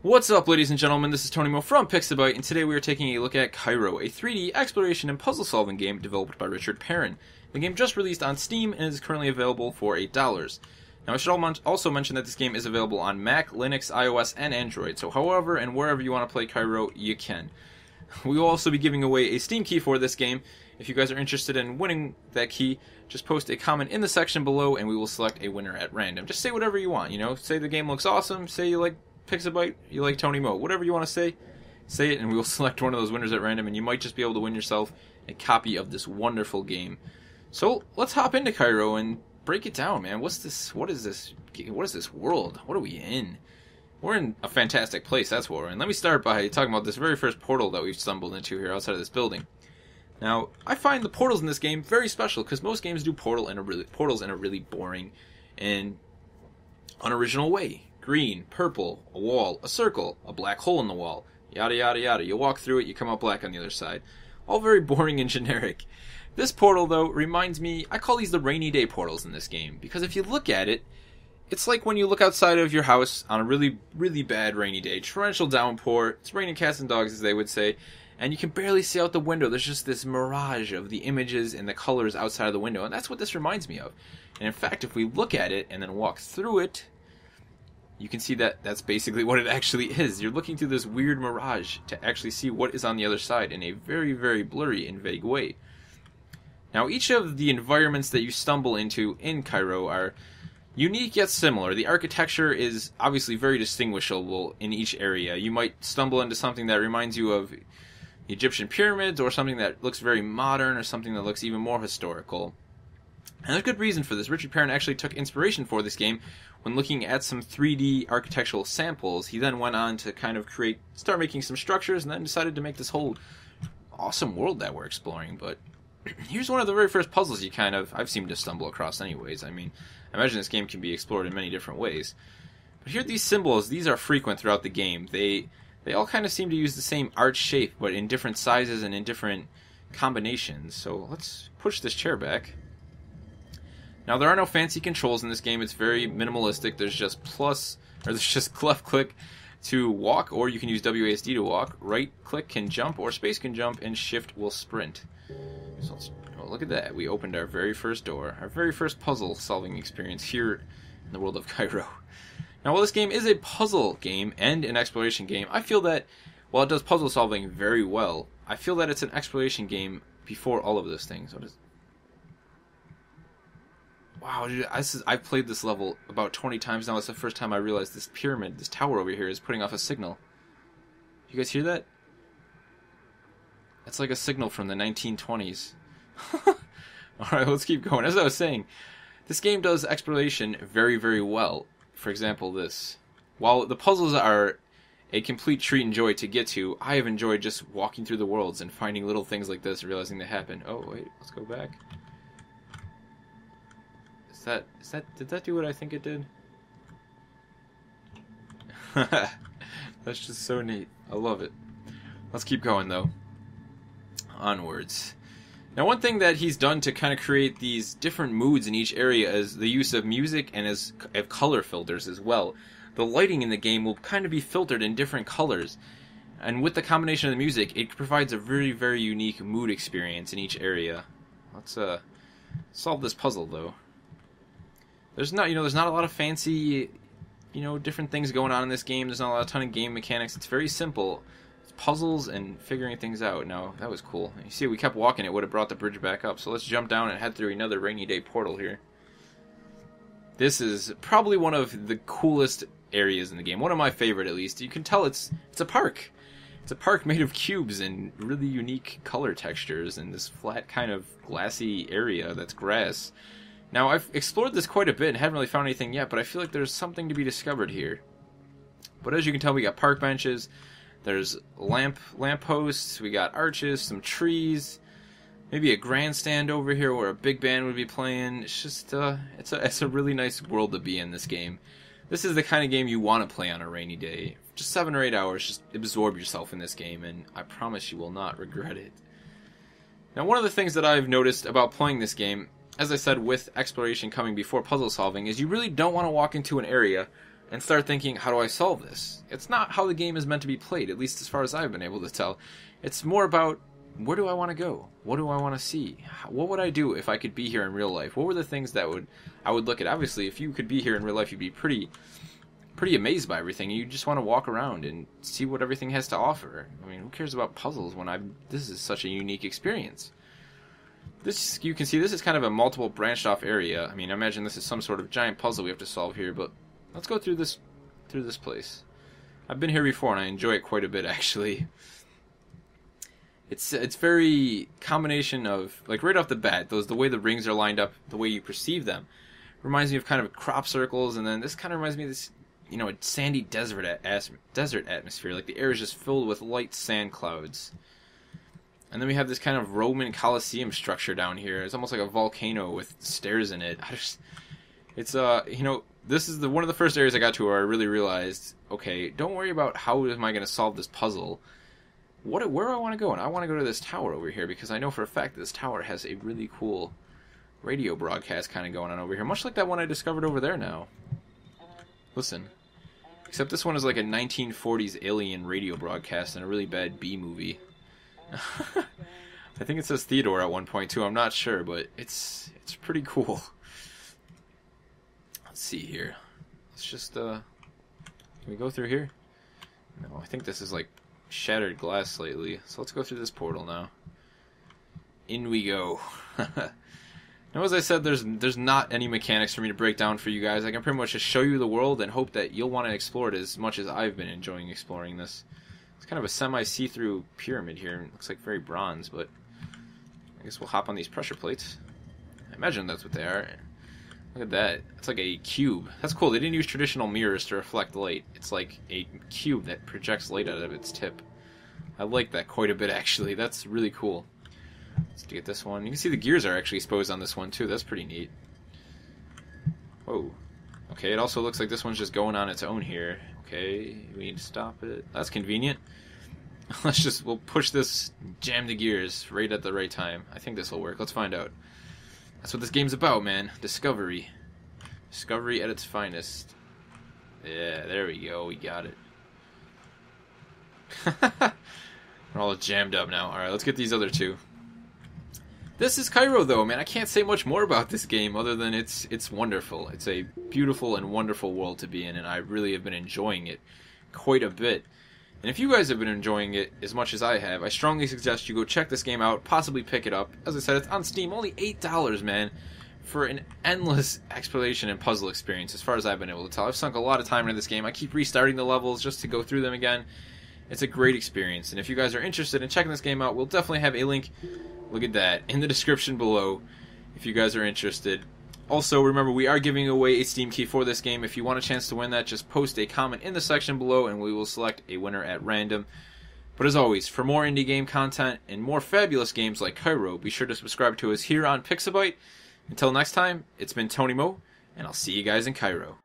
What's up, ladies and gentlemen? This is Tony Mo from Pixabite, and today we are taking a look at Kairo, a 3D exploration and puzzle-solving game developed by Richard Perrin. The game just released on Steam and is currently available for $8. Now, I should also mention that this game is available on Mac, Linux, iOS, and Android, so however and wherever you want to play Kairo, you can. We will also be giving away a Steam key for this game. If you guys are interested in winning that key, just post a comment in the section below and we will select a winner at random. Just say whatever you want, say the game looks awesome, say you like Pixabite, you like Tony Mo, whatever you want to say it, and we will select one of those winners at random, and you might just be able to win yourself a copy of this wonderful game. So let's hop into Kairo and break it down, man. What is this world? What are we in? We're in a fantastic place, that's what we're in. Let me start by talking about this very first portal that we've stumbled into here outside of this building. Now, I find the portals in this game very special because most games do portals in a really boring and unoriginal way. Green, purple, a wall, a circle, a black hole in the wall, yada yada yada. You walk through it, you come out black on the other side. All very boring and generic. This portal, though, reminds me, I call these the rainy day portals in this game, because if you look at it, it's like when you look outside of your house on a really, really bad rainy day, torrential downpour, it's raining cats and dogs as they would say, and you can barely see out the window. There's just this mirage of the images and the colors outside of the window, and that's what this reminds me of. And in fact, if we look at it and then walk through it, you can see that that's basically what it actually is. You're looking through this weird mirage to actually see what is on the other side in a very, very blurry and vague way. Now, each of the environments that you stumble into in Kairo are unique yet similar. The architecture is obviously very distinguishable in each area. You might stumble into something that reminds you of Egyptian pyramids, or something that looks very modern, or something that looks even more historical. And there's good reason for this. Richard Perrin actually took inspiration for this game when looking at some 3D architectural samples. He then went on to kind of start making some structures, and then decided to make this whole awesome world that we're exploring. But here's one of the very first puzzles I've seemed to stumble across anyways. I mean, I imagine this game can be explored in many different ways. But here are these symbols. These are frequent throughout the game. They all kind of seem to use the same arch shape, but in different sizes and in different combinations. So let's push this chair back. Now, there are no fancy controls in this game. It's very minimalistic. There's just left click to walk, or you can use WASD to walk. Right click can jump, or space can jump, and shift will sprint. So look at that. We opened our very first door, our very first puzzle solving experience here in the world of Kairo. Now, while this game is a puzzle game and an exploration game, I feel that while it does puzzle solving very well, I feel that it's an exploration game before all of those things. Wow, dude, I've played this level about 20 times now. It's the first time I realized this pyramid, this tower over here, is putting off a signal. You guys hear that? It's like a signal from the 1920s. Alright, let's keep going. As I was saying, this game does exploration very, very well. For example, this. While the puzzles are a complete treat and joy to get to, I have enjoyed just walking through the worlds and finding little things like this and realizing they happen. Oh, wait, let's go back. Did that do what I think it did? That's just so neat. I love it. Let's keep going, though. Onwards. Now, one thing that he's done to kind of create these different moods in each area is the use of music and of color filters as well. The lighting in the game will kind of be filtered in different colors. And with the combination of the music, it provides a very, very unique mood experience in each area. Let's solve this puzzle, though. There's not a lot of fancy, different things going on in this game. There's not a ton of game mechanics. It's very simple. It's puzzles and figuring things out. Now, that was cool. You see, we kept walking. It would have brought the bridge back up. So let's jump down and head through another rainy day portal here. This is probably one of the coolest areas in the game. One of my favorite, at least. You can tell it's a park. It's a park made of cubes and really unique color textures and this flat kind of glassy area that's grass. Now, I've explored this quite a bit and haven't really found anything yet, but I feel like there's something to be discovered here. But as you can tell, we got park benches, there's lamp posts, we got arches, some trees, maybe a grandstand over here where a big band would be playing. It's just, it's a really nice world to be in, this game. This is the kind of game you want to play on a rainy day. Just 7 or 8 hours, just absorb yourself in this game, and I promise you will not regret it. Now, one of the things that I've noticed about playing this game, as I said, with exploration coming before puzzle solving, is you really don't want to walk into an area and start thinking, how do I solve this? It's not how the game is meant to be played, at least as far as I've been able to tell. It's more about, where do I want to go? What do I want to see? What would I do if I could be here in real life? What were the things that I would look at? Obviously, if you could be here in real life, you'd be pretty amazed by everything. You just want to walk around and see what everything has to offer. I mean, who cares about puzzles when this is such a unique experience? This, you can see, this is kind of a multiple branched off area. I mean, I imagine this is some sort of giant puzzle we have to solve here, but let's go through this place. I've been here before and I enjoy it quite a bit, actually. It's very combination of, like, right off the bat, the way the rings are lined up, the way you perceive them, reminds me of kind of crop circles, and then this kind of reminds me of this, you know, a sandy desert atmosphere. Like the air is just filled with light sand clouds. And then we have this kind of Roman Colosseum structure down here. It's almost like a volcano with stairs in it. It's you know, this is one of the first areas I got to where I really realized, okay, don't worry about how am I going to solve this puzzle. Where do I want to go? And I want to go to this tower over here because I know for a fact that this tower has a really cool radio broadcast kind of going on over here, much like that one I discovered over there now. Listen. Except this one is like a 1940s alien radio broadcast and a really bad B movie. I think it says Theodore at one point too, I'm not sure, but it's pretty cool. Let's see here. Let's just, can we go through here? No, I think this is like shattered glass slightly. So let's go through this portal now. In we go. Now, as I said, there's not any mechanics for me to break down for you guys. I can pretty much just show you the world and hope that you'll want to explore it as much as I've been enjoying exploring this. It's kind of a semi-see-through pyramid here. It looks like very bronze, but I guess we'll hop on these pressure plates. I imagine that's what they are. Look at that. It's like a cube. That's cool. They didn't use traditional mirrors to reflect light. It's like a cube that projects light out of its tip. I like that quite a bit, actually. That's really cool. Let's get this one. You can see the gears are actually exposed on this one, too. That's pretty neat. Whoa. Okay, it also looks like this one's just going on its own here. Okay, we need to stop it. That's convenient. We'll push this, jam the gears right at the right time. I think this will work. Let's find out. That's what this game's about, man. Discovery. Discovery at its finest. Yeah, there we go. We got it. We're all jammed up now. Alright, let's get these other two. This is Kairo, though, man. I can't say much more about this game other than it's wonderful. It's a beautiful and wonderful world to be in, and I really have been enjoying it quite a bit. And if you guys have been enjoying it as much as I have, I strongly suggest you go check this game out, possibly pick it up. As I said, it's on Steam, only $8, man, for an endless exploration and puzzle experience, as far as I've been able to tell. I've sunk a lot of time into this game. I keep restarting the levels just to go through them again. It's a great experience, and if you guys are interested in checking this game out, we'll definitely have a link, look at that, in the description below, if you guys are interested. Also, remember, we are giving away a Steam key for this game. If you want a chance to win that, just post a comment in the section below, and we will select a winner at random. But as always, for more indie game content and more fabulous games like Kairo, be sure to subscribe to us here on Pixabyte. Until next time, it's been Tony Mo, and I'll see you guys in Kairo.